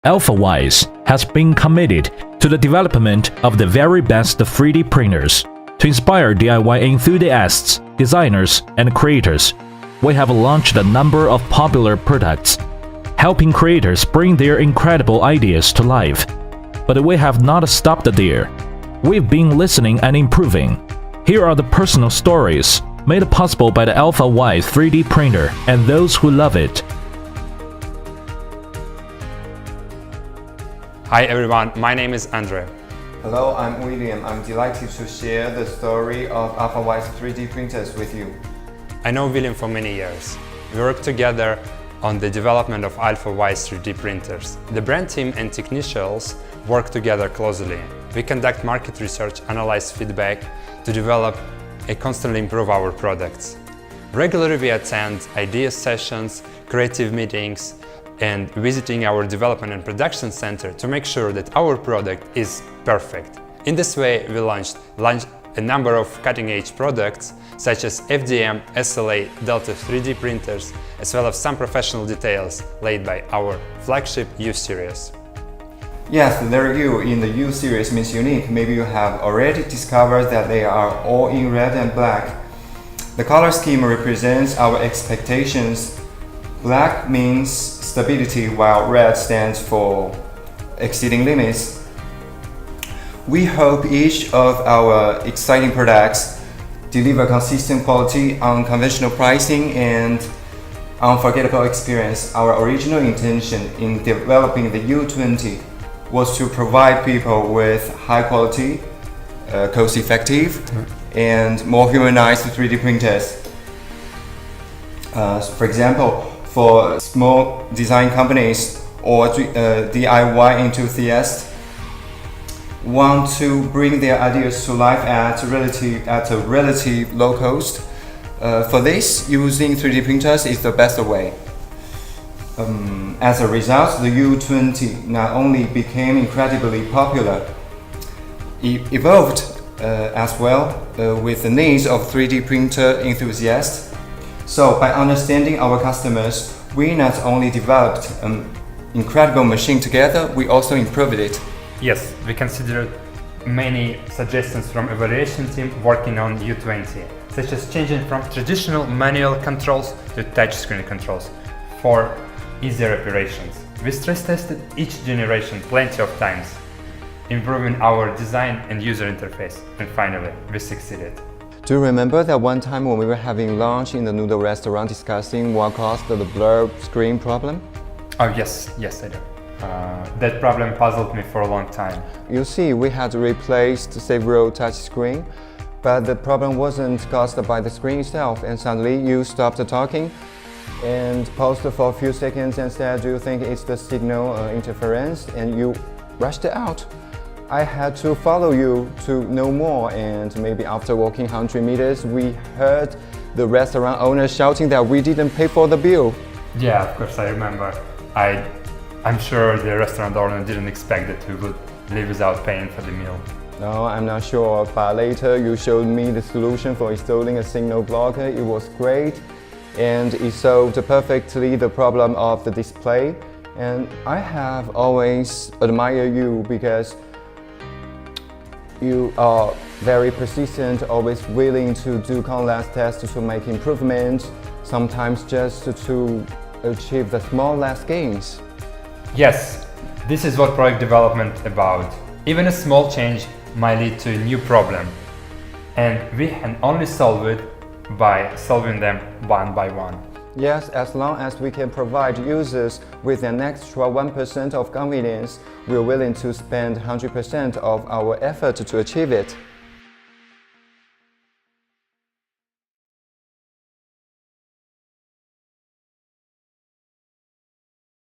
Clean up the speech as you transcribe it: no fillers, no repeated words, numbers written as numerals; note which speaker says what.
Speaker 1: Alfawise has been committed to the development of the very best 3D printers. To inspire DIY enthusiasts, designers, and creators, we have launched a number of popular products, helping creators bring their incredible ideas to life. But we have not stopped there. We've been listening and improving. Here are the personal stories made possible by the Alfawise 3D printer and those who love it.
Speaker 2: Hi everyone, my name is Andre.
Speaker 3: Hello, I'm William. I'm delighted to share the story of Alfawise 3D printers with you.
Speaker 2: I know William for many years. We worked together on the development of Alfawise 3D printers. The brand team and technicians work together closely. We conduct market research, analyze feedback to develop and constantly improve our products. Regularly we attend idea sessions, creative meetings, and visiting our development and production center to make sure that our product is perfect. In this way, we launched a number of cutting-edge products such as FDM, SLA, Delta 3D printers, as well as some professional details laid by our flagship U-Series.
Speaker 3: Yes, the U in the U-Series means unique. Maybe you have already discovered that they are all in red and black. The color scheme represents our expectations. Black means stability, while red stands for exceeding limits. We hope each of our exciting products deliver consistent quality, unconventional pricing, and unforgettable experience. Our original intention in developing the U20 was to provide people with high quality, cost-effective, and more humanized 3D printers. For example, for small design companies or DIY enthusiasts want to bring their ideas to life at a relative low cost. For this, using 3D printers is the best way. As a result, the U20 not only became incredibly popular, it evolved as well with the needs of 3D printer enthusiasts. So, by understanding our customers, we not only developed an incredible machine together, we also improved it.
Speaker 4: Yes, we considered many suggestions from evaluation team working on U20, such as changing from traditional manual controls to touchscreen controls for easier operations. We stress tested each generation plenty of times, improving our design and user interface, and finally, we succeeded.
Speaker 3: Do you remember that one time when we were having lunch in the noodle restaurant discussing what caused the blur screen problem?
Speaker 4: Oh yes, I do. That problem puzzled me for a long time.
Speaker 3: You see, we had replaced several touch screens, but the problem wasn't caused by the screen itself, and suddenly you stopped talking and paused for a few seconds and said, "Do you think it's the signal interference?" and you rushed out. I had to follow you to know more, and maybe after walking 100 meters, we heard the restaurant owner shouting that we didn't pay for the bill.
Speaker 4: Yeah, of course I remember. I'm sure the restaurant owner didn't expect that we would leave without paying for the meal.
Speaker 3: No, I'm not sure, but later you showed me the solution for installing a signal blocker. It was great, and it solved perfectly the problem of the display. And I have always admired you because you are very persistent, always willing to do countless tests to make improvements, sometimes just to achieve the smallest gains.
Speaker 4: Yes, this is what product development is about. Even a small change might lead to a new problem, and we can only solve it by solving them one by one.
Speaker 3: Yes, as long as we can provide users with an extra 1% of convenience, we're willing to spend 100% of our effort to achieve it.